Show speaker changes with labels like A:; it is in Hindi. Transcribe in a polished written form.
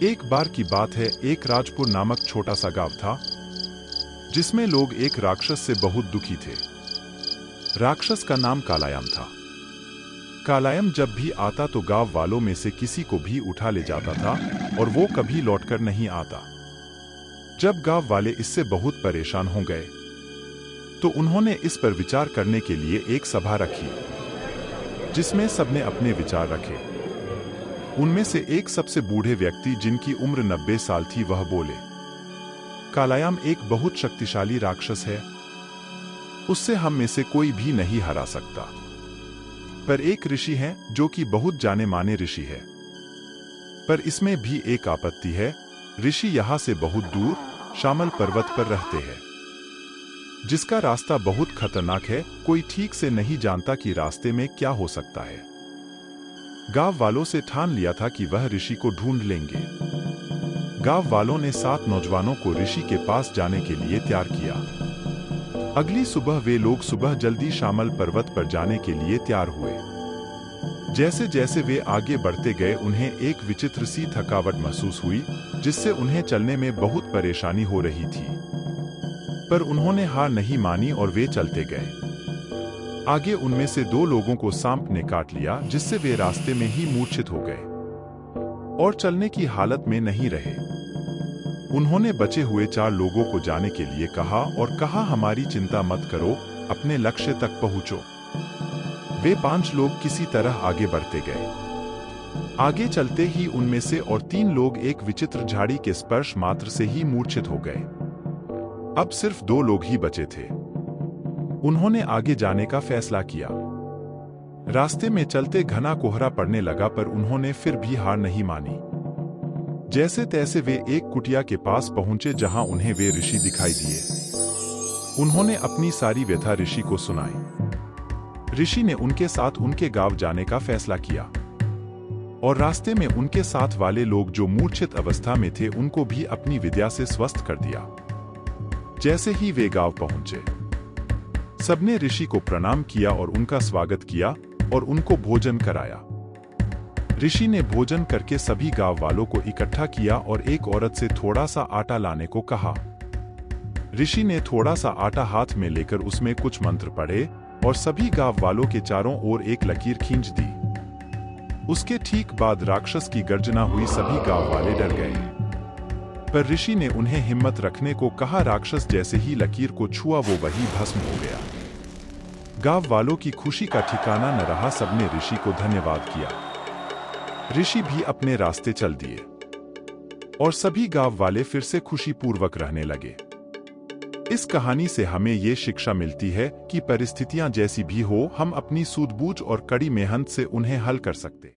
A: एक बार की बात है, एक राजपुर नामक छोटा सा गांव था जिसमें लोग एक राक्षस से बहुत दुखी थे। राक्षस का नाम कालायम था। कालायम जब भी आता तो गांव वालों में से किसी को भी उठा ले जाता था और वो कभी लौटकर नहीं आता। जब गांव वाले इससे बहुत परेशान हो गए तो उन्होंने इस पर विचार करने के लिए एक सभा रखी जिसमें सबने अपने विचार रखे। उनमें से एक सबसे बूढ़े व्यक्ति जिनकी उम्र 90 साल थी वह बोले, कालायम एक बहुत शक्तिशाली राक्षस है, उससे हम में से कोई भी नहीं हरा सकता। पर एक ऋषि है जो कि बहुत जाने माने ऋषि है, पर इसमें भी एक आपत्ति है। ऋषि यहाँ से बहुत दूर शामल पर्वत पर रहते हैं जिसका रास्ता बहुत खतरनाक है। कोई ठीक से नहीं जानता कि रास्ते में क्या हो सकता है। गांव वालों से ठान लिया था कि वह ऋषि को ढूंढ लेंगे। गांव वालों ने 7 नौजवानों को ऋषि के पास जाने के लिए तैयार किया। अगली सुबह वे लोग सुबह जल्दी शामल पर्वत पर जाने के लिए तैयार हुए। जैसे जैसे वे आगे बढ़ते गए उन्हें एक विचित्र सी थकावट महसूस हुई जिससे उन्हें चलने में बहुत परेशानी हो रही थी, पर उन्होंने हार नहीं मानी और वे चलते गए। आगे उनमें से 2 लोगों को सांप ने काट लिया जिससे वे रास्ते में ही मूर्छित हो गए और चलने की हालत में नहीं रहे। उन्होंने बचे हुए 4 लोगों को जाने के लिए कहा और कहा, हमारी चिंता मत करो, अपने लक्ष्य तक पहुंचो। वे 5 लोग किसी तरह आगे बढ़ते गए। आगे चलते ही उनमें से और 3 लोग एक विचित्र झाड़ी के स्पर्श मात्र से ही मूर्छित हो गए। अब सिर्फ 2 लोग ही बचे थे। उन्होंने आगे जाने का फैसला किया। रास्ते में चलते घना कोहरा पड़ने लगा पर उन्होंने फिर भी हार नहीं मानी। जैसे तैसे वे एक कुटिया के पास पहुंचे जहां उन्हें वे ऋषि दिखाई दिए। उन्होंने अपनी सारी व्यथा ऋषि को सुनाई। ऋषि ने उनके साथ उनके गांव जाने का फैसला किया और रास्ते में उनके साथ वाले लोग जो मूर्छित अवस्था में थे उनको भी अपनी विद्या से स्वस्थ कर दिया। जैसे ही वे गांव पहुंचे, सबने ऋषि को प्रणाम किया और उनका स्वागत किया और उनको भोजन कराया। ऋषि ने भोजन करके सभी गांव वालों को इकट्ठा किया और एक औरत से थोड़ा सा आटा लाने को कहा। ऋषि ने थोड़ा सा आटा हाथ में लेकर उसमें कुछ मंत्र पढ़े और सभी गांव वालों के चारों ओर एक लकीर खींच दी। उसके ठीक बाद राक्षस की गर्जना हुई। सभी गांव वाले डर गए, पर ऋषि ने उन्हें हिम्मत रखने को कहा। राक्षस जैसे ही लकीर को छुआ वो वही भस्म हो गया। गांव वालों की खुशी का ठिकाना न रहा। सबने ऋषि को धन्यवाद किया। ऋषि भी अपने रास्ते चल दिए और सभी गांव वाले फिर से खुशीपूर्वक रहने लगे। इस कहानी से हमें ये शिक्षा मिलती है कि परिस्थितियां जैसी भी हो, हम अपनी सूझबूझ और कड़ी मेहनत से उन्हें हल कर सकते।